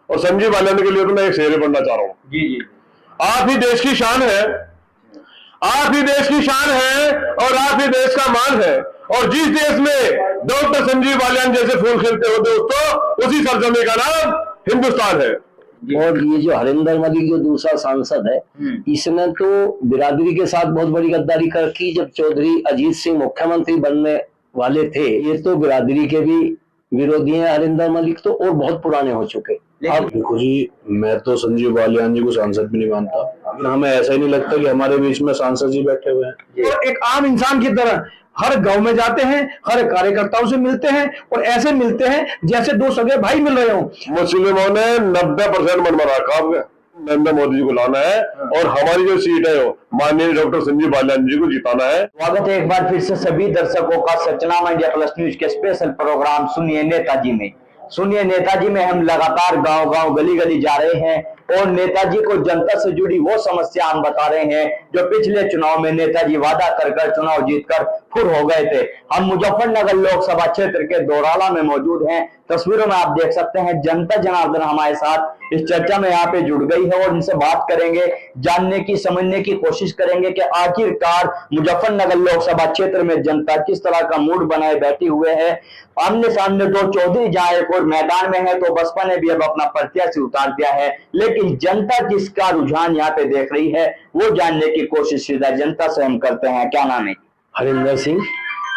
और संजीव बालियान के लिए तो मैं एक शेर पढ़ना चाह रहा हूँ। जी जी। आप ही देश की शान है, आप ही देश की शान है और आप ही देश का मान है, और जिस देश में डॉक्टर संजीव बालियान जैसे फूल खिलते हो दोस्तों, उसी सरजमी का नाम हिंदुस्तान है। और ये जो हरिंदर मलिक जो दूसरा सांसद है, इसने तो बिरादरी के साथ बहुत बड़ी गद्दारी कर की। जब चौधरी अजीत सिंह मुख्यमंत्री बनने वाले थे, ये तो बिरादरी के भी विरोधी हैं हरिंदर मलिक तो, और बहुत पुराने हो चुके। अब देखो जी, मैं तो संजीव बालियान जी को सांसद भी नहीं मानता, लेकिन हमें ऐसा ही नहीं लगता कि हमारे बीच में सांसद जी बैठे हुए हैं। और एक आम इंसान की तरह हर गांव में जाते हैं, हर कार्यकर्ताओं से मिलते हैं, और ऐसे मिलते हैं जैसे दो सगे भाई मिल रहे हो। मुस्लिमों ने 90% मन बना रखा है, नरेंद्र मोदी जी को लाना है और हमारी जो सीट है वो माननीय डॉक्टर संजीव बालियान जी को जिताना है। स्वागत है एक बार फिर से सभी दर्शकों का सचनामा इंडिया प्लस न्यूज के स्पेशल प्रोग्राम सुनिए नेताजी में। सुनिए नेताजी में हम लगातार गांव गांव गली गली जा रहे हैं और नेताजी को जनता से जुड़ी वो समस्या हम बता रहे हैं जो पिछले चुनाव में नेताजी वादा कर चुनाव जीतकर फुर हो गए थे। हम मुजफ्फरनगर लोकसभा क्षेत्र के दोराला में मौजूद हैं। तस्वीरों में आप देख सकते हैं जनता जनार्दन हमारे साथ इस चर्चा में यहाँ पे जुड़ गई है और इनसे बात करेंगे, जानने की समझने की कोशिश करेंगे कि आखिरकार मुजफ्फरनगर लोकसभा क्षेत्र में जनता किस तरह का मूड बनाए बैठी हुए है। आमने सामने दो चौधरी जहां एक और मैदान में है तो बसपा ने भी अब अपना प्रत्याशी उतार दिया है, लेकिन जनता किसका रुझान यहाँ पे देख रही है वो जानने की कोशिश सीधा जनता से हम करते हैं। क्या नाम है? हरिंदर सिंह।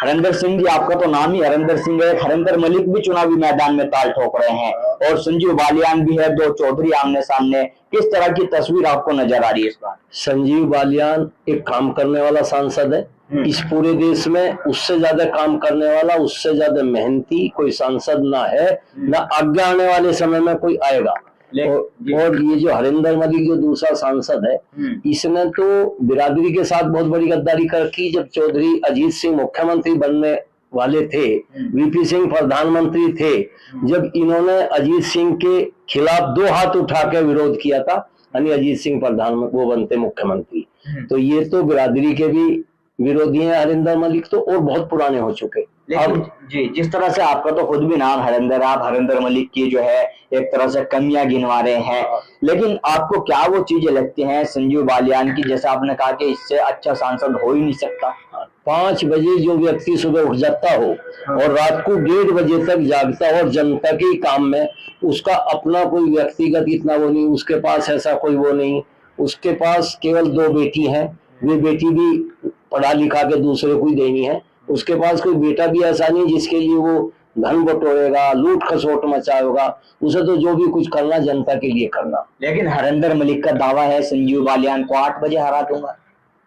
हरिंदर सिंह जी, आपका तो नाम ही हरिंदर सिंह है। हरिंदर मलिक भी चुनावी मैदान में ताल ठोक रहे हैं और संजीव बालियान भी है, दो चौधरी आमने सामने। किस तरह की तस्वीर आपको नजर आ रही है इस बार? संजीव बालियान एक काम करने वाला सांसद है। इस पूरे देश में उससे ज्यादा काम करने वाला, उससे ज्यादा मेहनती कोई सांसद ना है, ना आगे आने वाले समय में कोई आएगा। और ये जो हरिंदर मलिक जो दूसरा सांसद है, इसने तो बिरादरी के साथ बहुत बड़ी गद्दारी कर की। जब चौधरी अजीत सिंह मुख्यमंत्री बनने वाले थे, वीपी सिंह प्रधानमंत्री थे, जब इन्होंने अजीत सिंह के खिलाफ दो हाथ उठा के विरोध किया था, यानी अजीत सिंह प्रधानमंत्री वो बनते मुख्यमंत्री, तो ये तो बिरादरी के भी विरोधी हैं हरिंदर मलिक तो, और बहुत पुराने हो चुके। लेकिन जी, जिस तरह से आपका तो खुद भी नाम हरिंदर, आप हरिंदर मलिक की जो है एक तरह से कमियां गिनवा रहे हैं, लेकिन आपको क्या वो चीजें लगती हैं संजीव बालियान की, जैसे आपने कहा कि इससे अच्छा सांसद हो ही नहीं सकता? 5 बजे जो व्यक्ति सुबह उठ जाता हो और रात को 1:30 बजे तक जागता हो और जनता के काम में, उसका अपना कोई व्यक्तिगत इतना वो नहीं, उसके पास ऐसा कोई वो नहीं। उसके पास केवल 2 बेटी हैं, वे बेटी भी पढ़ा लिखा के दूसरे को ही देनी है। उसके पास कोई बेटा भी ऐसा नहीं जिसके लिए वो धन बटोरेगा, लूट खसोट मचाएगा। उसे तो जो भी कुछ करना जनता के लिए करना। लेकिन हरिंदर मलिक का दावा है संजीव बालियान को 8 बजे हरा दूंगा।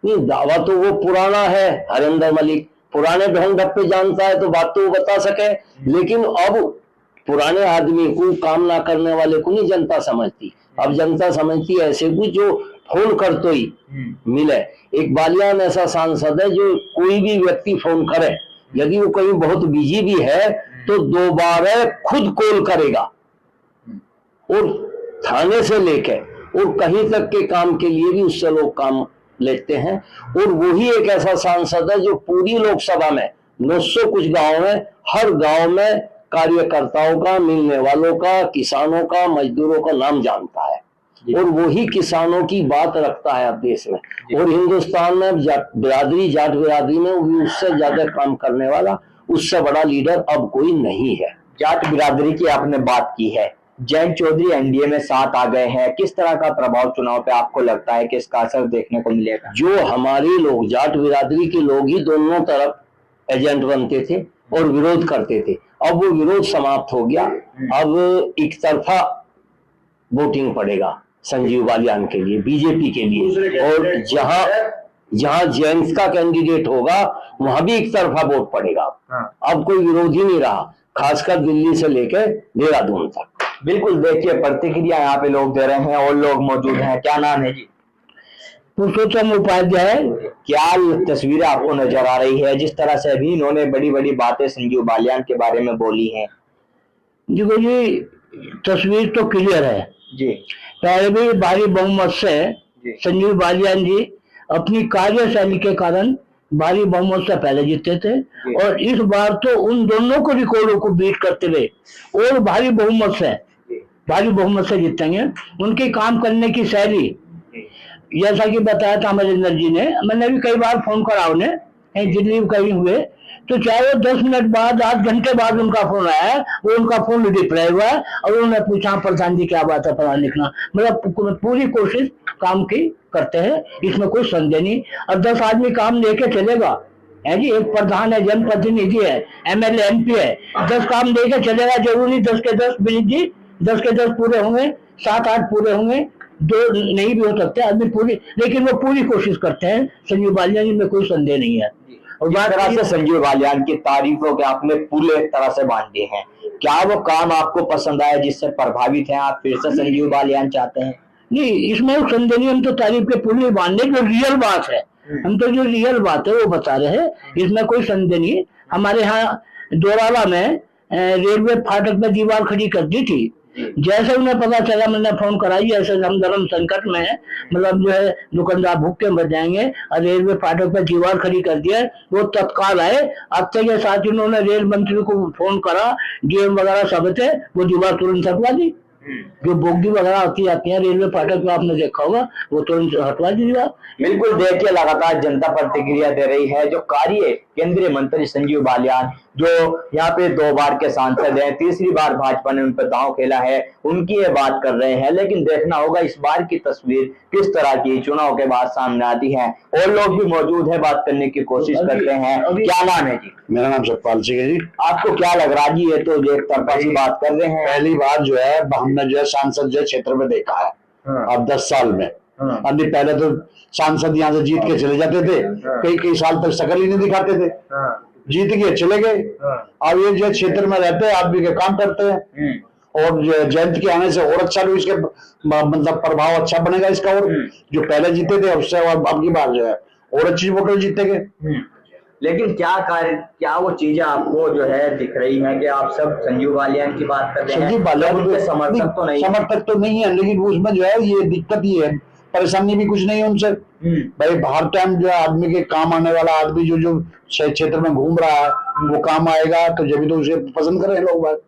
नहीं, दावा तो वो पुराना है। हरिंदर मलिक पुराने ढंग ढप्पे जानता है तो बात तो वो बता सके, लेकिन अब पुराने आदमी को, काम ना करने वाले को नहीं जनता समझती। अब जनता समझती है ऐसे को जो फोन कर तो ही मिले। एक बालियान ऐसा सांसद है जो कोई भी व्यक्ति फोन करे, यदि वो कहीं बहुत बिजी भी है तो दोबारा खुद कॉल करेगा, और थाने से लेके और कहीं तक के काम के लिए भी उससे लोग काम लेते हैं। और वही एक ऐसा सांसद है जो पूरी लोकसभा में 900 कुछ गांव में, हर गांव में कार्यकर्ताओं का, मिलने वालों का, किसानों का, मजदूरों का नाम जानता है, और वही किसानों की बात रखता है अब देश में। और हिंदुस्तान में बिरादरी, जाट बिरादरी में उससे ज्यादा काम करने वाला, उससे बड़ा लीडर अब कोई नहीं है। जाट बिरादरी की आपने बात की है, जयंत चौधरी एनडीए में साथ आ गए हैं, किस तरह का प्रभाव चुनाव पे आपको लगता है कि इसका असर देखने को मिलेगा? जो हमारे लोग, जाट बिरादरी के लोग ही दोनों तरफ एजेंट बनते थे और विरोध करते थे, अब वो विरोध समाप्त हो गया। अब एक तरफा वोटिंग पड़ेगा संजीव बालियान के लिए, बीजेपी के लिए, और जहां जेम्स का कैंडिडेट होगा वहां भी एक तरफा वोट पड़ेगा। अब कोई विरोधी नहीं रहा, खासकर दिल्ली से लेकर देहरादून तक। बिल्कुल, देखिए प्रतिक्रिया यहाँ पे लोग दे रहे हैं और लोग मौजूद हैं। क्या नाम है जी? पुरुषोत्तम उपाध्याय। क्या तस्वीरें आपको नजर आ रही है जिस तरह से अभी इन्होंने बड़ी बड़ी बातें संजीव बालियान के बारे में बोली हैं? देखो जी, तस्वीर तो क्लियर है जी। पहले भी भारी बहुमत से संजीव बालियान जी अपनी कार्यशैली के कारण भारी बहुमत से पहले जीते थे, और इस बार तो उन दोनों को रिकॉर्डों को बीट करते रहे और भारी बहुमत से भारी बहुमत से जीतेंगे। उनकी काम करने की शैली, जैसा कि बताया था अमरिंदर जी ने, मैंने भी कई बार फोन करा उन्हें, दिल्ली में कहीं हुए, तो चाहे वो 10 मिनट बाद, 8 घंटे बाद उनका फोन आया, वो उनका फोन रिप्लाई हुआ और उन्होंने पूछा प्रधान जी क्या बात है, पढ़ा लिखना, मतलब पूरी कोशिश काम की करते हैं, इसमें कोई संदेह नहीं। और 10 आदमी काम लेके चलेगा है जी, एक प्रधान है, जनप्रतिनिधि है, एमएलए एमपी है, 10 काम लेके चलेगा, जरूरी 10 के 10 विनीत जी, 10 के 10 पूरे होंगे, 7-8 पूरे होंगे, 2 नहीं भी हो सकते आदमी पूरी, लेकिन वो पूरी कोशिश करते हैं। संजीव बालियान जी में कोई संदेह नहीं है। और जिस तरह से संजीव बालियान की तारीफों के आपने पूरे तरह से बांट दिए हैं, क्या वो काम आपको पसंद आया जिससे प्रभावित हैं आप, फिर से संजीव बालियान चाहते हैं? नहीं, इसमें संदेह नहीं, हम तो तारीफ के पूरी बांधे, जो रियल बात है, हम तो जो रियल बात है वो बता रहे हैं, इसमें कोई संदेह नहीं। हमारे यहाँ दोराला में रेलवे फाटक पे दीवार खड़ी कर दी थी, जैसे उन्हें पता चला, मैंने फोन कराई, ऐसे हम धर्म संकट में है, मतलब जो है दुकानदार भूखे मर जाएंगे, और रेलवे फाटक पे दीवार खड़ी कर दिया, वो तत्काल आए। हफ्ते के साथ उन्होंने रेल मंत्री को फोन करा, डीएम वगैरह सब थे, वो दीवार तुरंत हटवा दी। जो बोगी वगैरह आती है रेलवे फाटक पे, आपने देखा होगा, वो तुरंत हटवा दी दीवार। बिल्कुल, देखिए लगातार जनता प्रतिक्रिया दे रही है। जो कार्य केंद्रीय मंत्री संजीव बालियान, जो यहाँ पे 2 बार के सांसद हैं, तीसरी बार भाजपा ने उन पर दांव खेला है, उनकी ये बात कर रहे हैं। लेकिन देखना होगा इस बार की तस्वीर किस तरह की चुनाव के बाद सामने आती है। और लोग भी मौजूद है, बात करने की कोशिश करते हैं। क्या नाम है जी? मेरा नाम सतपाल सिंह है जी। आपको क्या लग रहा है जी, ये तो एक तरफा सी बात कर रहे हैं। पहली बार जो है हमने जो है सांसद जो है क्षेत्र में देखा है अब 10 साल में। अभी पहले तो सांसद यहाँ से जीत के चले जाते थे, कई साल तक शकल ही नहीं दिखाते थे, जीत के चले गए। अब ये जो क्षेत्र में रहते हैं, आदमी के काम करते हैं, और जयंत के आने से और अच्छा भी इसके मतलब प्रभाव अच्छा बनेगा इसका, और जो पहले जीते थे उससे अब की बार जो है और अच्छी वोटर जीतेंगे। लेकिन क्या वो चीजें आपको जो है दिख रही हैं कि आप सब संजीव बालियान की बात कर रहे हैं? संजीव बालियान के समर्थक तो नहीं है, लेकिन उसमें जो है ये दिक्कत ही है, परेशानी भी कुछ नहीं है उनसे। भाई हर टाइम जो आदमी के काम आने वाला आदमी जो क्षेत्र में घूम रहा है, वो काम आएगा, तो जब भी तो उसे पसंद करें लोग बात।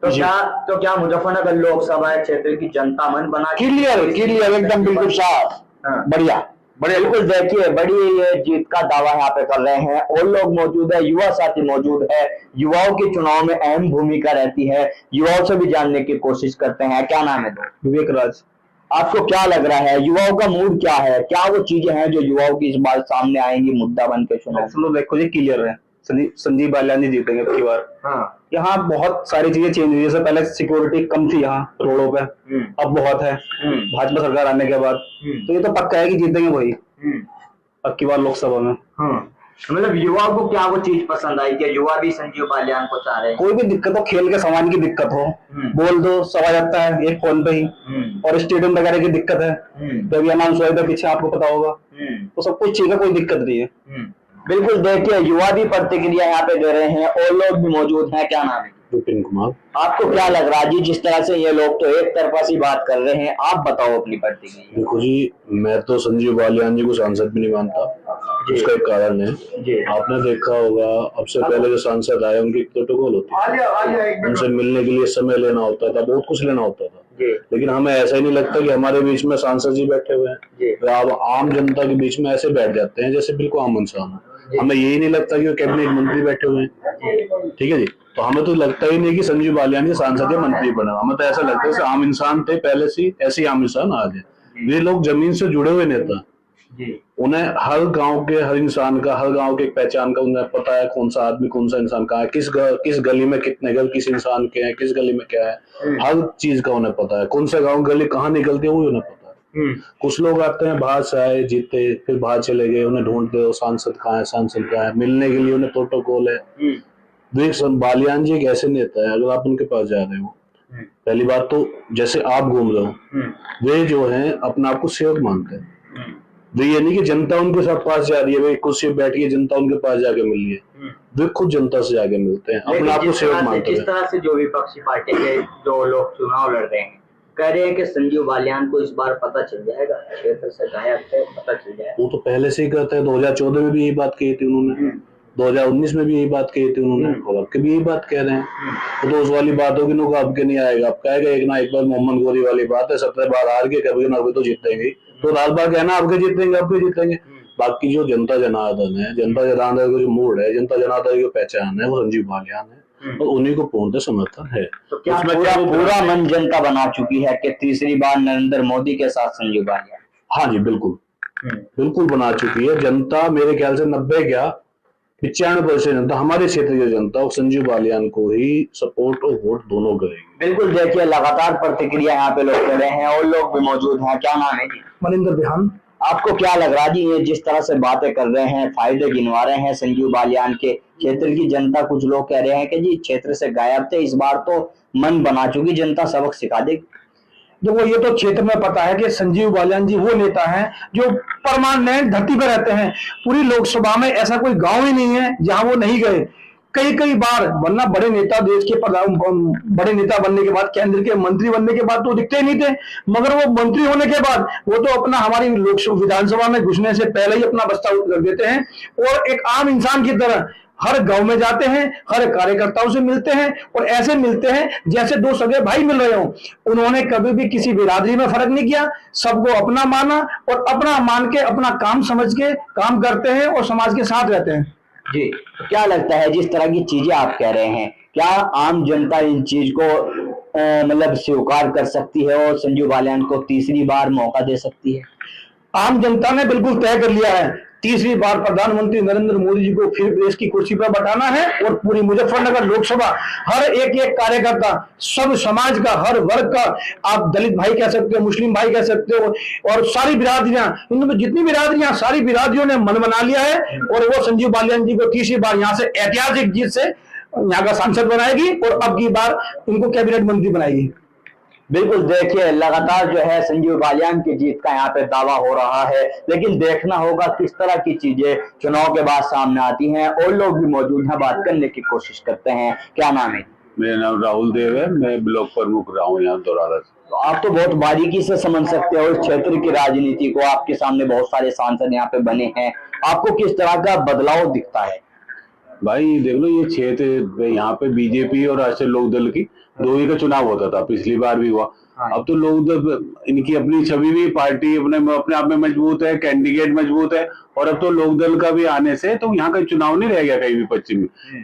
तो क्या मुजफ्फरनगर लोकसभा क्षेत्र की जनता मन बना क्लियर एकदम बिल्कुल साफ, बढ़िया। बिल्कुल, देखिए बड़ी ये जीत का दावा यहाँ पे कर रहे हैं। और लोग मौजूद है, युवा साथी मौजूद है, युवाओं की चुनाव में अहम भूमिका रहती है, युवाओं से भी जानने की कोशिश करते हैं। क्या नाम है? विवेक राज। आपको क्या लग रहा है, युवाओं का मूड क्या है, क्या वो चीजें हैं जो युवाओं की इस बार सामने आएंगी मुद्दा बन के चुनाव? देखो जी, क्लियर है, संजीव बालियान जी जीतेंगे अब की बार। यहाँ बहुत सारी चीजें चेंज हुई, जैसे पहले सिक्योरिटी कम थी यहाँ रोडों पे, अब बहुत है भाजपा सरकार आने के बाद, तो ये तो पक्का है कि जीतेंगे वही अब की बार लोकसभा में। मतलब युवा को क्या वो चीज पसंद आई, क्या युवा भी संजीव बालियान को चाह रहे हैं? कोई भी दिक्कत हो, खेल के सामान की दिक्कत हो, बोल दो सब आ जाता है एक फोन पे ही। और स्टेडियम वगैरह की दिक्कत है, जब अनाउंस हुआ था पीछे, आपको पता होगा, तो सब कुछ चीज का कोई दिक्कत नहीं है। बिल्कुल, देखिए युवा भी प्रतिक्रिया यहाँ पे दे रहे हैं और लोग भी मौजूद हैं। क्या नाम है? विपिन कुमार। आपको क्या लग रहा है जी, जिस तरह से ये लोग तो एक तरफा सी बात कर रहे हैं, आप बताओ अपनी प्रतिक्रिया। देखो जी, मैं तो संजीव बालियान जी को सांसद भी नहीं मानता, उसका एक कारण है। आपने देखा होगा, अब से पहले जो सांसद आए उनकी प्रोटोकॉल होती है, उनसे मिलने के लिए समय लेना होता था, बहुत कुछ लेना होता था। लेकिन हमें ऐसा ही नहीं लगता कि हमारे बीच में सांसद जी बैठे हुए हैं, तो आप आम जनता के बीच में ऐसे बैठ जाते हैं जैसे बिल्कुल आम इंसान है। हमें यही नहीं लगता कि वो कैबिनेट मंत्री बैठे हुए हैं, ठीक है जी। तो हमें तो लगता ही नहीं कि संजीव बालियान जी सांसद या मंत्री बना, हमें तो ऐसा लगता है कि आम इंसान थे पहले से, ऐसे ही आम इंसान आज है। ये लोग जमीन से जुड़े हुए नेता, उन्हें हर गांव के हर इंसान का, हर गांव के एक पहचान का उन्हें पता है, कौन सा आदमी कौन सा इंसान कहाँ है, किस गली में कितने घर किस इंसान के हैं, किस गली में क्या है, हर चीज का उन्हें पता है। कौन सा गांव गली कहाँ निकलती है वो उन्हें पता है। कुछ लोग आते हैं बाहर से आए, जीते, फिर बाहर चले गए, उन्हें ढूंढते हो सांसद कहाँ है, सांसद कहाँ है, मिलने के लिए उन्हें प्रोटोकॉल है। बालियान जी एक ऐसे नेता है, अगर आप उनके पास जा रहे हो, पहली बात तो जैसे आप घूम रहे हो, वे जो है अपने आप को सेवक मानते हैं। ये नहीं कि जनता उनके साथ पास जा रही है, वे कुर्सी पे बैठी है, जनता उनके पास जाके मिल रही है, वे खुद जनता से जाके मिलते हैं, अपने आप को सेवक मानते हैं। जिस तरह से जो विपक्षी पार्टी के जो लोग चुनाव लड़ रहे हैं, कह रहे हैं कि संजीव बालियान को इस बार पता चल जाएगा, क्षेत्र से गायब है, पता चल जाएगा। वो तो पहले से ही कहते हैं, 2014 में भी यही बात कही थी उन्होंने, 2019 में भी यही बात कही थी उन्होंने, और अब के भी यही बात कह रहे हैं। तो उस वाली बात होगी ना, अब के नहीं आएगा, अब कहेगा एक ना एक बार मोहम्मद गोरी वाली बात है, 17 बार हार के कभी ना कभी तो जीतेंगे। तो लाल बार कहना अब के जीतेंगे, अब के जीतेंगे। बाकी जो जनता जनार्दन है, जनता जनार्दन का जो मूड है, जनता जनार्दन की पहचान है, वो संजीव बालियान है और उन्हीं को पूर्णतः समर्थन है। तो क्या पूरा मन जनता बना चुकी है कि तीसरी बार नरेंद्र मोदी के साथ संजीव बालियान? हाँ जी, बिल्कुल बिल्कुल बना चुकी है जनता। मेरे ख्याल से 90 क्या 95% जनता, हमारे क्षेत्र की जनता और संजीव बालियान को ही सपोर्ट और वोट दोनों करेगी। बिल्कुल, देखिए लगातार प्रतिक्रिया यहाँ पे लोग कर रहे हैं और लोग भी मौजूद हैं। क्या नाम है जी? मनिंदर बिहान। आपको क्या लग रहा जी, ये जिस तरह से बातें कर रहे हैं, फायदे गिनवा रहे हैं संजीव बालियान के, क्षेत्र की जनता, कुछ लोग कह रहे हैं कि जी क्षेत्र से गायब थे, इस बार तो मन बना चुकी जनता, सबक सिखा देगी। देखो, ये तो क्षेत्र में पता है कि संजीव बालियान जी वो नेता हैं जो परमानेंट धरती पर रहते हैं। पूरी लोकसभा में ऐसा कोई गांव ही नहीं है जहां वो नहीं गए, कई बार। वरना बड़े नेता, देश के प्रधान, बड़े नेता बनने के बाद, केंद्र के मंत्री बनने के बाद तो दिखते ही नहीं थे, मगर वो मंत्री होने के बाद वो तो अपना हमारी लोकसभा विधानसभा में घुसने से पहले ही अपना बस्ता रख देते हैं और एक आम इंसान की तरह हर गांव में जाते हैं, हर कार्यकर्ताओं से मिलते हैं और ऐसे मिलते हैं जैसे दो सगे भाई मिल रहे हों। उन्होंने कभी भी किसी बिरादरी में फर्क नहीं किया, सबको अपना माना और अपना मान के अपना काम समझ के काम करते हैं और समाज के साथ रहते हैं। जी, क्या लगता है जिस तरह की चीजें आप कह रहे हैं, क्या आम जनता इन चीज को मतलब स्वीकार कर सकती है और संजीव बालियान को तीसरी बार मौका दे सकती है? आम जनता ने बिल्कुल तय कर लिया है, तीसरी बार प्रधानमंत्री नरेंद्र मोदी जी को फिर देश की कुर्सी पर बैठाना है और पूरी मुजफ्फरनगर लोकसभा, हर एक कार्यकर्ता, सब समाज का, हर वर्ग का, आप दलित भाई कह सकते हो, मुस्लिम भाई कह सकते हो, और सारी बिरादरियां, इनमें जितनी बिरादरियां, सारी बिरादरियों ने मन बना लिया है और वो संजीव बालियान जी को तीसरी बार यहाँ से ऐतिहासिक जीत से यहाँ का सांसद बनाएगी और अब की बार उनको कैबिनेट मंत्री बनाएगी। बिल्कुल, देखिए लगातार जो है संजीव बालियान की जीत का यहाँ पे दावा हो रहा है, लेकिन देखना होगा किस तरह की चीजें चुनाव के बाद सामने आती हैं। और लोग भी मौजूद हैं, बात करने की कोशिश करते हैं। क्या नाम है? मेरा नाम राहुल देव है, मैं ब्लॉक प्रमुख रहा हूँ यहाँ दोरारा से। तो आप तो बहुत बारीकी से समझ सकते हो इस क्षेत्र की राजनीति को, आपके सामने बहुत सारे सांसद यहाँ पे बने हैं, आपको किस तरह का बदलाव दिखता है? भाई देख लो, ये क्षेत्र यहाँ पे बीजेपी और राष्ट्रीय लोकदल की दो ही का चुनाव होता था, पिछली बार भी हुआ। अब तो लोकदल, इनकी अपनी छवि भी, पार्टी अपने आप में मजबूत है, कैंडिडेट मजबूत है, और अब तो लोकदल का भी आने से तो यहाँ का चुनाव नहीं रह गया कहीं भी।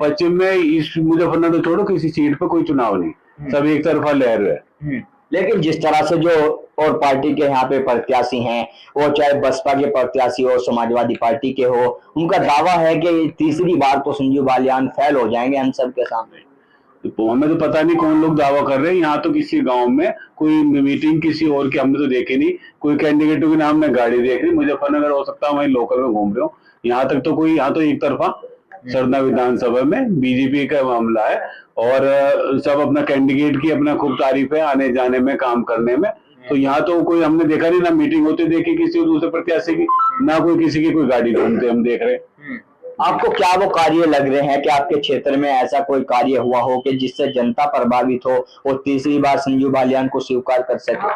पश्चिम में इस मुजफ्फरनगर तो छोड़ो, किसी सीट पे कोई चुनाव नहीं, सब एक तरफा लहर है। लेकिन जिस तरह से जो और पार्टी के यहाँ पे प्रत्याशी हैं, वो चाहे बसपा के प्रत्याशी हो, समाजवादी पार्टी के हो, उनका दावा है कि तीसरी बार तो संजीव बालियान फेल हो जाएंगे हम सब के सामने। तो हमें तो पता नहीं कौन लोग दावा कर रहे हैं। यहाँ तो किसी गांव में कोई मीटिंग किसी और की हमने तो देखे नहीं, कोई कैंडिडेटों के नाम में गाड़ी देख रही, मुजफ्फरनगर हो सकता है वहीं लोकल में घूम रहे हो। यहाँ तक तो कोई, यहाँ तो एक तरफा सरना विधानसभा में बीजेपी का मामला है और सब अपना कैंडिडेट की अपना खूब तारीफ है आने जाने में, काम करने में। तो यहाँ तो कोई हमने देखा नहीं, ना मीटिंग होते देखी किसी दूसरे प्रत्याशी की, ना कोई किसी की कोई गाड़ी ढूंढते हम देख रहे। आपको क्या वो कार्य लग रहे हैं कि आपके क्षेत्र में ऐसा कोई कार्य हुआ हो कि जिससे जनता प्रभावित हो और तीसरी बार संजीव बालियान को स्वीकार कर सके?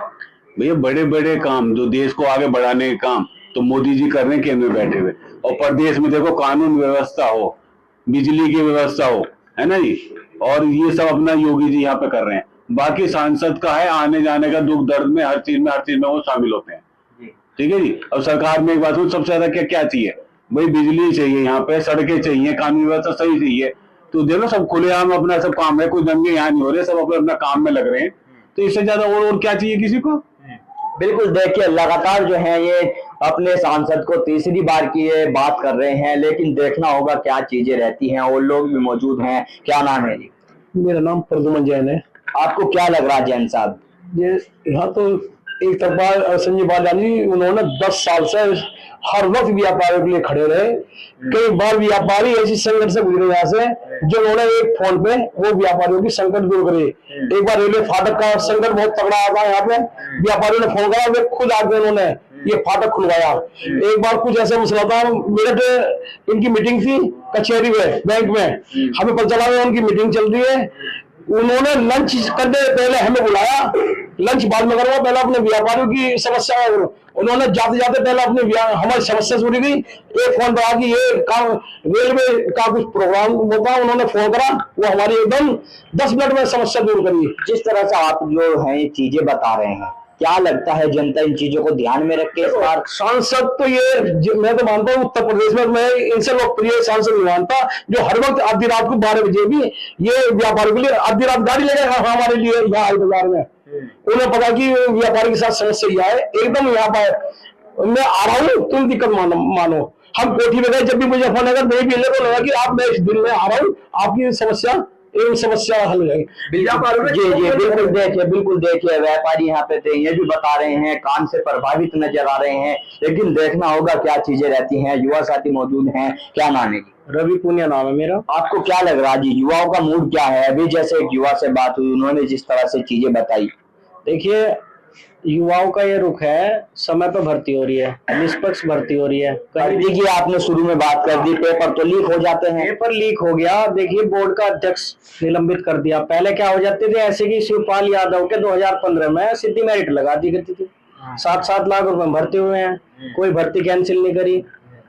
भैया बड़े बड़े काम, जो देश को आगे बढ़ाने के काम तो मोदी जी कर रहे हैं केंद्र में बैठे हुए, और प्रदेश में देखो कानून व्यवस्था हो, बिजली की व्यवस्था हो, है ना जी, और ये सब अपना योगी जी यहाँ पे कर रहे हैं। बाकी सांसद का है आने जाने का, दुख दर्द में, हर चीज में वो शामिल होते हैं। ठीक है जी। अब सरकार में एक बात, सबसे ज्यादा क्या क्या चाहिए भाई? बिजली चाहिए, यहाँ पे सड़कें चाहिए, कानून व्यवस्था सही चाहिए। तो देखो सब खुलेआम अपना सब काम है, कोई दंगे यहाँ नहीं हो रहे, सब अपना काम में लग रहे हैं। तो इससे ज्यादा और क्या चाहिए किसी को? बिल्कुल, देखिए लगातार जो है ये अपने सांसद को तीसरी बार की ये बात कर रहे हैं, लेकिन देखना होगा क्या चीजें रहती हैं। और लोग भी मौजूद हैं। क्या नाम है जी? मेरा नाम प्रद्युमन जैन है। आपको क्या लग रहा है जैन साहब? ये यहाँ तो एक तरफा संजीव बालियान जी, उन्होंने 10 साल से हर वक्त व्यापारियों के लिए खड़े रहे। कई बार व्यापारी ऐसी संकट से गुजरे यहाँ से, जो उन्होंने एक फोन पे वो व्यापारियों की संकट दूर करे। एक बार रेलवे फाटक का संकट बहुत तगड़ा आता है, यहाँ पे व्यापारियों ने फोन करा, वे खुद आके उन्होंने ये फाटक खुलवाया। एक बार कुछ ऐसा मसला था, मेरठ इनकी मीटिंग थी कचहरी में, बैंक में, हमें पता चला उनकी मीटिंग चल रही है, उन्होंने लंच करने पहले हमें बुलाया, लंच बाद में करूंगा, पहले अपने व्यापारियों की समस्या करो। उन्होंने जाते जाते पहले हमारी समस्या सुनी गई। एक फोन करा कि ये काम रेलवे का कुछ प्रोग्राम होगा, उन्होंने फोन करा, वो हमारी एकदम 10 मिनट में समस्या दूर करी। जिस तरह से आप जो है ये चीजें बता रहे हैं, क्या लगता है जनता इन चीजों को ध्यान में रख के इस बार? सांसद तो मैं तो मानता हूँ उत्तर प्रदेश में मैं इनसे लोकप्रिय सांसद नहीं मानता, जो हर वक्त आधी रात को 12 बजे भी ये व्यापारी के लिए आधी रात गाड़ी लेकर हमारे लिए यहाँ आई बाजार में। उन्हें पता कि व्यापारी के साथ समस्या है, एकदम यहाँ पर मैं आ रहा हूँ, तुम दिक्कत मानो। हम कोठी में गए, जब भी मुझे फोन अगर नहीं मिले तो लगा कि आप मैं इस दिन में आ रहा हूँ, आपकी समस्या हल हो जाएगी। बिल्कुल देखिए व्यापारी यहाँ पे थे, ये भी बता रहे हैं काम से प्रभावित नजर आ रहे हैं, लेकिन देखना होगा क्या चीजें रहती हैं। युवा साथी मौजूद हैं, क्या नाम है? रवि पुनिया नाम है मेरा। आपको क्या लग रहा है जी, युवाओं का मूड क्या है? अभी जैसे एक युवा से बात हुई, उन्होंने जिस तरह से चीजें बताई, देखिए युवाओं का ये रुख है, समय पर भर्ती हो रही है, निष्पक्ष भर्ती हो रही है। देखिए आपने शुरू में बात कर दी, पेपर तो लीक हो जाते हैं। पेपर लीक हो गया, देखिए बोर्ड का अध्यक्ष निलंबित कर दिया। पहले क्या हो जाते थे ऐसे कि शिवपाल यादव के 2015 में सीधी मेरिट लगा दी करती थी, 7-7 लाख रुपए भर्ती हुए हैं, कोई भर्ती कैंसिल नहीं करी।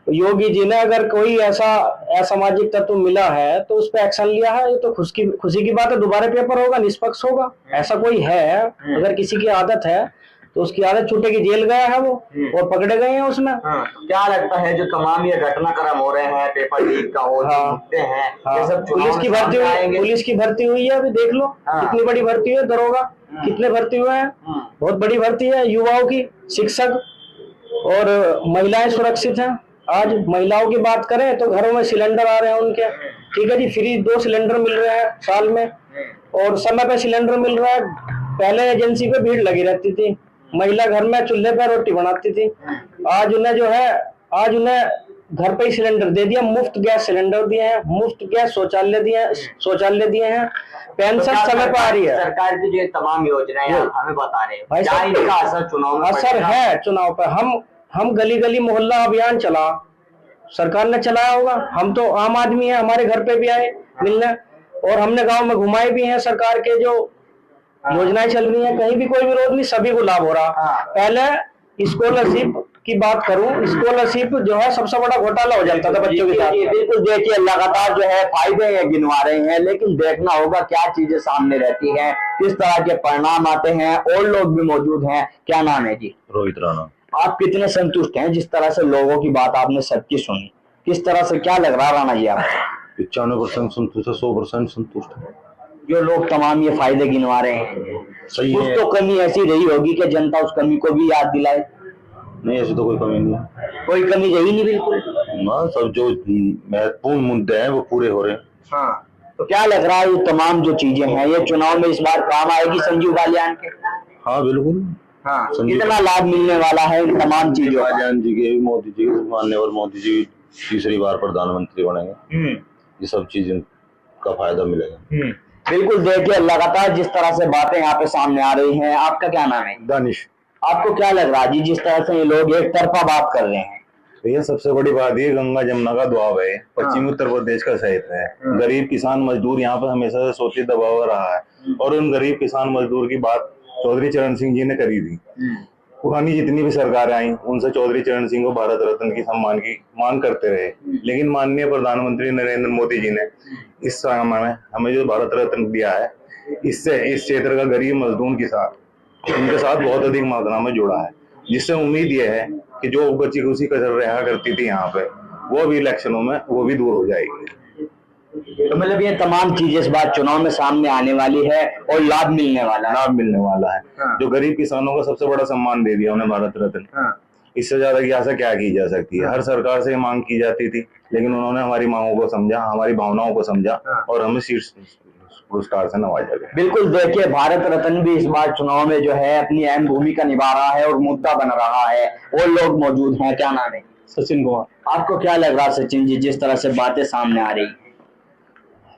योगी जी ने अगर कोई ऐसा असामाजिक तत्व मिला है तो उस पर एक्शन लिया है, ये तो खुशी की बात है। दोबारा पेपर होगा, निष्पक्ष होगा। ऐसा कोई है, अगर किसी की आदत है तो उसकी आदत छूटेगी, जेल गया है वो और पकड़े गए हैं उसमें। क्या लगता है जो तमाम ये घटनाक्रम हो रहे हैं, पेपर लीक का हो हैं, ये सब पुलिस की भर्ती हुई है, अभी देख लो कितनी बड़ी भर्ती है। दरोगा कितने भर्ती हुए हैं, बहुत बड़ी भर्ती है। युवाओं की, शिक्षक और महिलाएं सुरक्षित हैं। आज महिलाओं की बात करें तो घरों में सिलेंडर आ रहे हैं उनके, ठीक है जी, फ्री 2 सिलेंडर मिल रहे हैं साल में, और समय पे सिलेंडर मिल रहा है। पहले एजेंसी पे भीड़ लगी रहती थी, महिला घर में चूल्हे पे रोटी बनाती थी। आज उन्हें घर पे ही सिलेंडर दे दिया, मुफ्त गैस सिलेंडर दिए हैं, मुफ्त गैस शौचालय दिए हैं, पेंशन समय पर आ रही है। सरकार की जो तमाम योजनाएं हमें बता रहे हैं, क्या इनका असर चुनाव में असर है? चुनाव पर हम गली गली मोहल्ला अभियान चला, सरकार ने चलाया होगा। हम तो आम आदमी है, हमारे घर पे भी आए मिलने, और हमने गांव में घुमाए भी हैं। सरकार के जो योजनाएं चल रही हैं, कहीं भी कोई विरोध नहीं, सभी को लाभ हो रहा। पहले स्कॉलरशिप की बात करूं, स्कॉलरशिप जो है सबसे बड़ा घोटाला हो जाता था बच्चों के साथ। बिल्कुल देखिए लगातार जो है फायदे गिनवा रहे हैं, लेकिन देखना होगा क्या चीजें सामने रहती हैं, किस तरह के परिणाम आते हैं। और लोग भी मौजूद हैं, क्या नाम है जी? रोहित राणा। आप कितने संतुष्ट हैं जिस तरह से लोगों की बात आपने सबकी सुनी, किस तरह से, क्या लग रहा राणा जी आपको? 95% संतुष्ट है, 100% संतुष्ट है। जो लोग तमाम ये फायदे गिनवा रहे हैं, सही कुछ है। तो कमी ऐसी रही होगी कि जनता उस कमी को भी याद दिलाए। नहीं, ऐसी तो कोई कमी नहीं है, कोई कमी रही नहीं बिल्कुल ना। सब जो महत्वपूर्ण मुद्दे हैं वो पूरे हो रहे हैं। हाँ, तो क्या लग रहा है ये तमाम जो चीजें हैं, ये चुनाव में इस बार काम आएगी संजीव बालियान के? हाँ बिल्कुल। हाँ, कितना लाभ मिलने वाला है इन तमाम चीजों का? बालियान जी के, मोदी जी के माननीय मोदी जी तीसरी बार प्रधानमंत्री बनेंगे, ये सब चीज का फायदा मिलेगा। बिल्कुल देखिए लगातार जिस तरह से बातें यहाँ पे सामने आ रही हैं। आपका क्या नाम है? दानिश। आपको क्या लग रहा है जी जिस तरह से ये लोग एक तरफा बात कर रहे हैं? भैया सबसे बड़ी बात ये गंगा जमुना का दुआब है, पश्चिमी उत्तर प्रदेश का क्षेत्र है। गरीब किसान मजदूर यहाँ पर हमेशा से शोषित दबाव रहा है, और उन गरीब किसान मजदूर की बात चौधरी चरण सिंह जी ने करी थी। पुरानी जितनी भी सरकारें आई उनसे चौधरी चरण सिंह को भारत रत्न की सम्मान की मांग करते रहे, लेकिन माननीय प्रधानमंत्री नरेंद्र मोदी जी ने इस समय में हमें जो भारत रत्न दिया है, इससे इस क्षेत्र का गरीब मजदूर किसान उनके साथ बहुत अधिक मात्रा में जुड़ा है, जिससे उम्मीद यह है कि जो बच्ची खुशी कसर रहा करती थी यहाँ पे, वो भी इलेक्शनों में वो भी दूर हो जाएगी। तो मतलब ये तमाम चीजें इस बार चुनाव में सामने आने वाली है और लाभ मिलने वाला है। जो गरीब किसानों का सबसे बड़ा सम्मान दे दिया उन्हें भारत रत्न, इससे ज्यादा की आशा क्या की जा सकती है? हर सरकार से मांग की जाती थी, लेकिन उन्होंने हमारी मांगों को समझा, हमारी भावनाओं को समझा और हमें शीर्ष पुरस्कार से नवाजा गया। बिल्कुल देखिए भारत रत्न भी इस बार चुनाव में जो है अपनी अहम भूमिका निभा रहा है और मुद्दा बन रहा है, और लोग मौजूद हैं। क्या नाम है? सचिन कुमार। आपको क्या लग रहा है सचिन जी जिस तरह से बातें सामने आ रही है?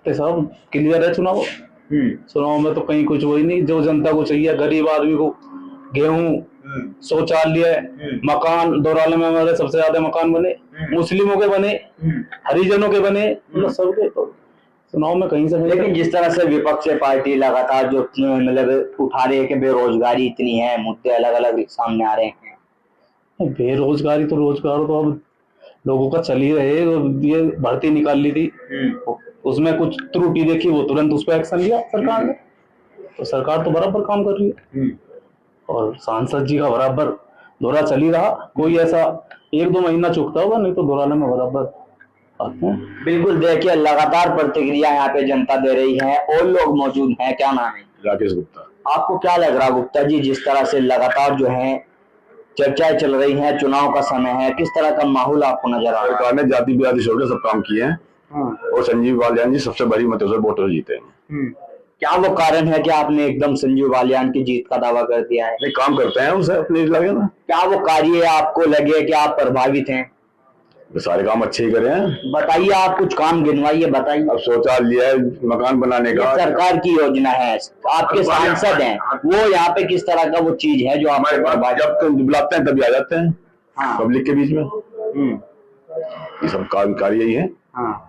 सब क्लियर है चुनाव में तो कहीं कुछ वही नहीं। जो जनता को चाहिए, गरीब आदमी को गेहूं, शौचालय, मकान, दौराले में हमारे सबसे ज्यादा मकान बने, मुस्लिमों के बने, हरिजनों के बने, मतलब सबके। तो चुनाव में कहीं से नहीं। लेकिन जिस तरह से विपक्ष पार्टी लगातार जो मतलब उठा रही है कि बेरोजगारी इतनी है, मुद्दे अलग अलग सामने आ रहे हैं। बेरोजगारी तो रोजगार तो अब लोगों का चल ही रहे। ये भर्ती निकाल ली थी, उसमें कुछ त्रुटि देखी, वो तुरंत उस पर एक्शन लिया सरकार ने। तो सरकार तो बराबर काम कर रही है और सांसद जी का बराबर दौरा चल ही रहा। कोई ऐसा 1-2 महीना चुकता होगा, नहीं तो दौराने में बराबर आते हैं। बिल्कुल, देखिए लगातार प्रतिक्रिया यहाँ पे जनता दे रही है और लोग मौजूद हैं। क्या नाम है? राकेश गुप्ता। आपको क्या लग रहा गुप्ता जी, जिस तरह से लगातार जो है चर्चाएं चल रही हैं, चुनाव का समय है, किस तरह का माहौल आपको नजर आ रहा है? सरकार ने जाति विरोधी छोड़ के सब काम किए हैं और संजीव बालियान जी सबसे बड़ी मतों से वोटर जीते हैं। क्या वो कारण है कि आपने एकदम संजीव बालियान की जीत का दावा कर दिया है? नहीं, काम करते हैं उनसे अपने लगे ना। क्या वो कार्य आपको लगे कि आप प्रभावित हैं? सारे काम अच्छे ही करे हैं। बताइए, आप कुछ काम गिनवाइए, बताइए। अब शौचालय है, मकान बनाने का, सरकार की योजना है, आपके सांसद हैं, वो यहाँ पे किस तरह का वो चीज है जो हमारे पास जब तो बुलाते हैं तभी आ जाते हैं। हाँ। पब्लिक के बीच में ये सब काम कार्य ही है। हाँ।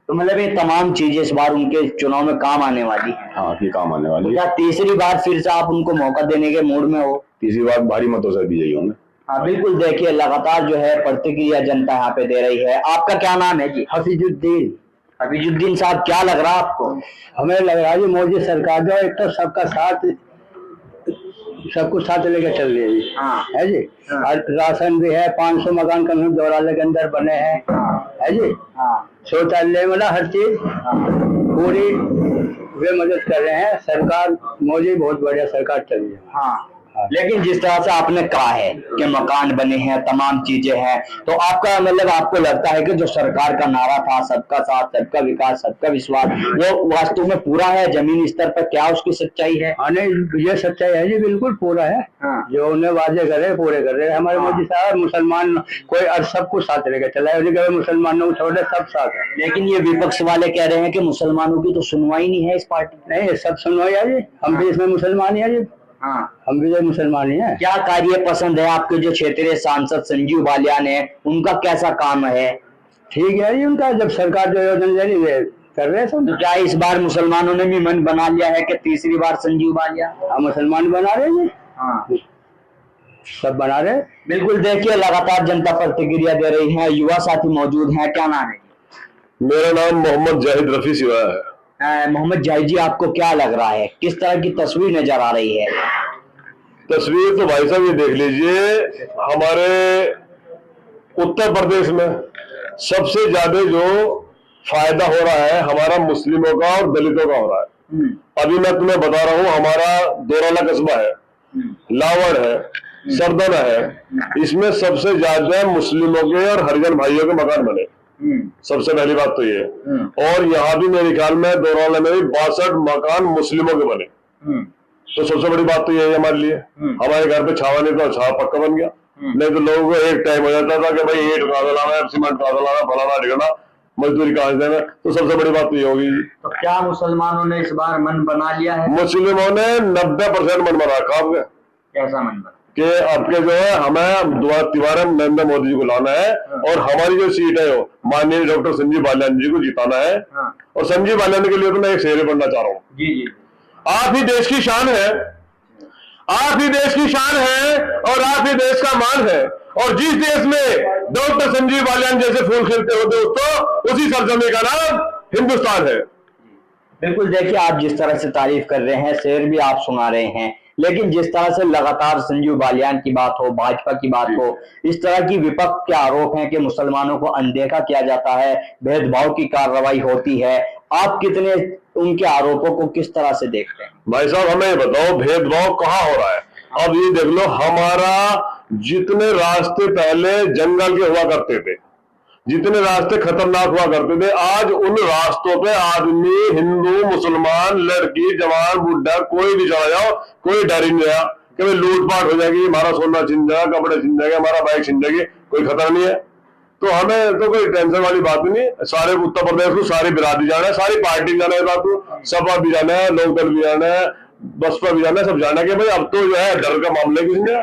तो मतलब ये तमाम चीजें इस बार उनके चुनाव में काम आने वाली है। हाँ, ये काम आने वाली है। क्या तीसरी बार फिर से आप उनको मौका देने के मूड में हो? तीसरी बार भारी मतों से विजयी होंगे। हाँ बिल्कुल, देखिए लगातार जो है प्रतिक्रिया जनता यहाँ पे दे रही है। आपका क्या नाम है जी? हफीजुद्दीन। हफीजुद्दीन साहब, क्या लग रहा है आपको? हमें लग रहा है जी मोदी सरकार जो एक तो सबका साथ, सब कुछ साथ लेकर चल रही है जी। हाँ। है जी। और राशन भी है, 500 मकान कम दौराले के अंदर बने हैं। है जी। शौचालय मतलब हर चीज पूरी वे मदद कर रहे हैं। सरकार मोदी बहुत बढ़िया सरकार चल रही है। हाँ। लेकिन जिस तरह से आपने कहा है कि मकान बने हैं, तमाम चीजें हैं, तो आपका मतलब आपको लगता है कि जो सरकार का नारा था सबका साथ, सबका विकास, सबका विश्वास, वो वास्तव में पूरा है? जमीनी स्तर पर क्या उसकी सच्चाई है? हाँ नहीं, ये सच्चाई है जी, बिल्कुल पूरा है। हाँ। जो उन्हें वादे करे पूरे कर रहे हैं हमारे मोदी साहब। मुसलमान कोई और सब कुछ साथ लेकर चला है, मुसलमानों को छोड़े सब साथ है। लेकिन ये विपक्ष वाले कह रहे हैं कि मुसलमानों की तो सुनवाई नहीं है इस पार्टी। नहीं, सब सुनवाई है जी, हम भी इसमें मुसलमान ही है जी। हाँ। हम भी मुसलमान ही हैं। क्या कार्य पसंद है आपके जो क्षेत्रीय सांसद संजीव बालियान है, उनका कैसा काम है? ठीक है जी, उनका जब सरकार जो योजना दे रही है कर रहे हैं सब। तो क्या इस बार मुसलमानों ने भी मन बना लिया है कि तीसरी बार संजीव बालियान? हम मुसलमान बना रहे हैं जी। हाँ। सब बना रहे। बिल्कुल, देखिए लगातार जनता प्रतिक्रिया दे रही है। युवा साथी मौजूद हैं। क्या नाम है? मेरा नाम मोहम्मद जाहिद रफी सिवा है। मोहम्मद जाहिद जी, आपको क्या लग रहा है, किस तरह की तस्वीर नजर आ रही है? तस्वीर तो भाई साहब ये देख लीजिए, हमारे उत्तर प्रदेश में सबसे ज्यादा जो फायदा हो रहा है हमारा मुस्लिमों का और दलितों का हो रहा है। अभी मैं तुम्हें बता रहा हूँ, हमारा दोराला कस्बा है, लावड़ है, सरदना है, इसमें सबसे ज्यादा मुस्लिमों के और हरिजन भाइयों के मकान बने। सबसे पहली बात तो ये, और यहाँ भी मेरे ख्याल में दोराला में भी 62 मकान मुस्लिमों के बने। तो सबसे बड़ी बात तो ये है हमारे लिए, हमारे घर पे छावा नहीं था, छावा पक्का बन गया। नहीं तो लोगों को एक टाइम हो जाता था कि भाई ईंट कहाँ से लाना है, सीमेंट कहाँ से लाना, फलाना ढिकाना, मजदूरी कहाँ से देना। तो सबसे बड़ी बात तो ये होगी। तो क्या मुसलमानों ने इस बार मन बना लिया है? मुस्लिमों ने 90% मन बना रखा। आपके कैसा मन बना? कि आपके जो है हमें दोबारा नरेंद्र मोदी जी को लाना है और हमारी जो सीट है वो माननीय डॉक्टर संजीव बालियान जी को जिताना है। और संजीव बालियान के लिए तो मैं एक शेर पढ़ना चाह रहा हूँ। जी जी। आप ही देश की शान है, आप ही देश की शान है और आप ही देश का मान है। और जिस देश में डॉक्टर संजीव बालियान जैसे फूल खिलते हो दोस्तों, उसी सरजमी का नाम हिंदुस्तान है। बिल्कुल, देखिए आप जिस तरह से तारीफ कर रहे हैं, शेर भी आप सुना रहे हैं, लेकिन जिस तरह से लगातार संजीव बालियान की बात हो, भाजपा की बात हो, इस तरह की विपक्ष के आरोप हैं कि मुसलमानों को अनदेखा किया जाता है, भेदभाव की कार्रवाई होती है, आप कितने उनके आरोपों को किस तरह से देखते हैं? भाई साहब हमें ये बताओ, भेदभाव कहाँ हो रहा है? अब ये देख लो, हमारा जितने रास्ते पहले जंगल के हुआ करते थे, जितने रास्ते खतरनाक हुआ करते थे, आज उन रास्तों पे आदमी, हिंदू, मुसलमान, लड़की, जवान, बुढ़ा, कोई भी चला जाओ, कोई डर ही नहीं रहा कि भाई लूटपाट हो जाएगी, हमारा सोना छिन जाएगा, कपड़े छिन जाएंगे, हमारा बाइक छिन जाएगी, कोई खतरा नहीं है। तो हमें तो कोई टेंशन वाली बात नहीं। सारे उत्तर प्रदेश को सारी बिरादरी जाना है, सारी पार्टी जाना है, बात सपा भी जाना है, लोकदल भी जाना है, बसपा भी जाना है, सब जाना है कि भाई अब तो जो है डर का मामला किसी ने,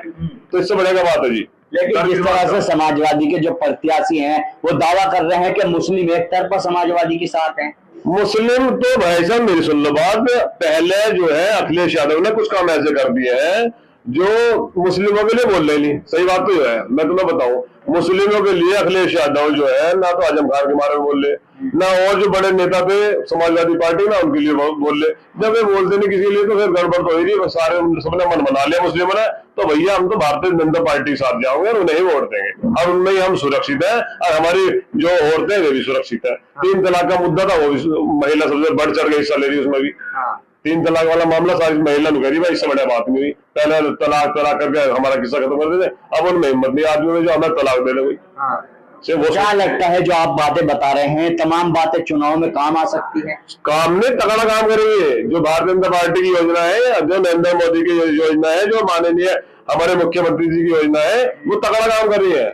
तो इससे बढ़ेगा बात है जी। लेकिन जिस तरह से समाजवादी के जो प्रत्याशी हैं वो दावा कर रहे हैं कि मुस्लिम एक तरफा समाजवादी के साथ हैं। मुस्लिम तो भाई साहब मेरी सुन लो बात, पहले जो है अखिलेश यादव ने कुछ काम ऐसे कर दिए हैं जो मुस्लिमों के लिए बोल रहे नहीं। सही बात तो है, मैं तुम्हें बताऊं, मुस्लिमों के लिए अखिलेश यादव जो है ना तो आजम खान के बारे में बोल ले, ना और जो बड़े नेता थे समाजवादी पार्टी ना उनके लिए बोल ले। जब ये बोलते नहीं किसी के लिए तो फिर गड़बड़ तो हो रही, सारे सबने मन बना लिया मुस्लिमों ने, तो भैया हम तो भारतीय जनता पार्टी के साथ जाओगे और उन्हें ही वोट देंगे। और उनमें ही हम सुरक्षित है और हमारी जो औरतें वे भी सुरक्षित है। 3 तलाक का मुद्दा था, वो भी महिला सबसे बढ़ चढ़ के हिस्सा ले रही उसमें भी। 3 तलाक वाला मामला सारी महिला ने करी भाई, इससे बड़ा बात नहीं हुई। पहले तलाक करके हमारा किस्सा खत्म कर देते, अब उनमें हिम्मत नहीं आदमी में जो हमें तलाक दे दे। क्या लगता है जो आप बातें बता रहे हैं तमाम बातें चुनाव में काम आ सकती है? काम ने तगड़ा काम करेंगे। जो भारतीय जनता पार्टी की योजना है, जो नरेंद्र मोदी की योजना है, जो माननीय हमारे मुख्यमंत्री जी की योजना है, वो तगड़ा काम कर रही है।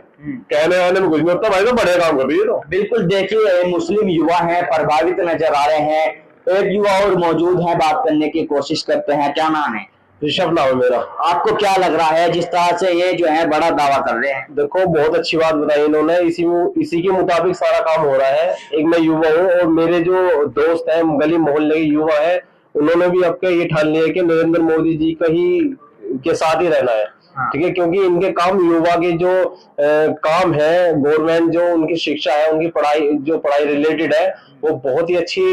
कहने आने में कुछ नहीं होता भाई, तो बड़े काम कर रही है। तो बिल्कुल, देखिए मुस्लिम युवा हैं, प्रभावित नजर आ रहे हैं। एक युवा और मौजूद है, बात करने की कोशिश करते हैं। क्या नाम है? ऋषभ नाम है मेरा। आपको क्या लग रहा है जिस तरह से ये जो है बड़ा दावा कर रहे हैं? देखो बहुत अच्छी बात बताई इन्होंने, इसी के मुताबिक सारा काम हो रहा है। एक मैं युवा हूँ और मेरे जो दोस्त हैं गली मोहल्ले के युवा है, उन्होंने भी अब के ये ठान लिया है कि नरेंद्र मोदी जी का ही के साथ ही रहना है। ठीक है, क्योंकि इनके काम युवा के जो काम है, गवर्नमेंट जो उनकी शिक्षा है, उनकी पढ़ाई रिलेटेड है, वो बहुत ही अच्छी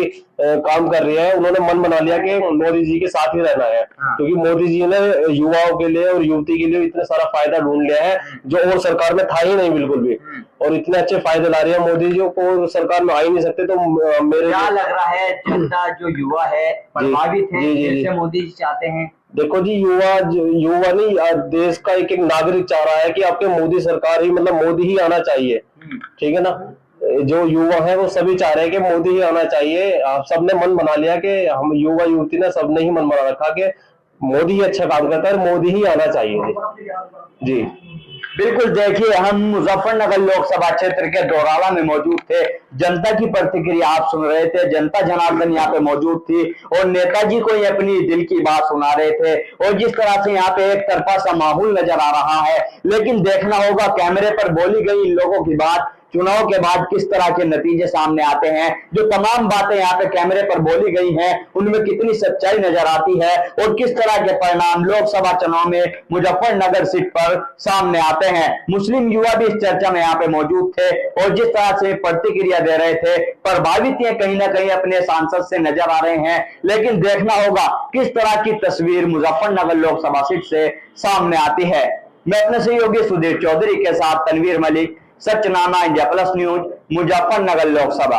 काम कर रही है। उन्होंने मन बना लिया कि मोदी जी के साथ ही रहना है, क्योंकि मोदी जी ने युवाओं के लिए और युवती के लिए इतना सारा फायदा ढूंढ लिया है जो और सरकार में था ही नहीं बिल्कुल भी, और इतने अच्छे फायदे ला रही है मोदी जी को, सरकार में आ ही नहीं सकते। तो मेरे क्या लग रहा है जनता जो युवा है प्रभावित है जिससे मोदी जी चाहते हैं? देखो जी, युवा नहीं, देश का एक नागरिक चाह रहा है कि आपके मोदी सरकार ही, मतलब मोदी ही आना चाहिए। ठीक है ना, जो युवा है वो सभी चाह रहे हैं कि मोदी ही आना चाहिए। आप सबने मन बना लिया कि हम युवा युवती ने सबने ही मन बना रखा कि मोदी ही अच्छा काम करता है, मोदी ही आना चाहिए जी। बिल्कुल, देखिए हम मुजफ्फरनगर लोकसभा क्षेत्र के दोराला में मौजूद थे। जनता की प्रतिक्रिया आप सुन रहे थे। जनता जनार्दन यहाँ पे मौजूद थी और नेताजी को ये अपनी दिल की बात सुना रहे थे। और जिस तरह से यहाँ पे एक तरफा सा माहौल नजर आ रहा है, लेकिन देखना होगा कैमरे पर बोली गई इन लोगों की बात चुनाव के बाद किस तरह के नतीजे सामने आते हैं। जो तमाम बातें यहाँ पे कैमरे पर बोली गई हैं उनमें कितनी सच्चाई नजर आती है और किस तरह के परिणाम लोकसभा चुनाव में मुजफ्फरनगर सीट पर सामने आते हैं। मुस्लिम युवा भी इस चर्चा में यहाँ पे मौजूद थे और जिस तरह से प्रतिक्रिया दे रहे थे, प्रभावित ये कहीं ना कहीं अपने सांसद से नजर आ रहे हैं। लेकिन देखना होगा किस तरह की तस्वीर मुजफ्फरनगर लोकसभा सीट से सामने आती है। मैं अपने सहयोगी सुधीर चौधरी के साथ Tanveer Malik, Sachnama India plus news, Muzaffarnagar Lok Sabha.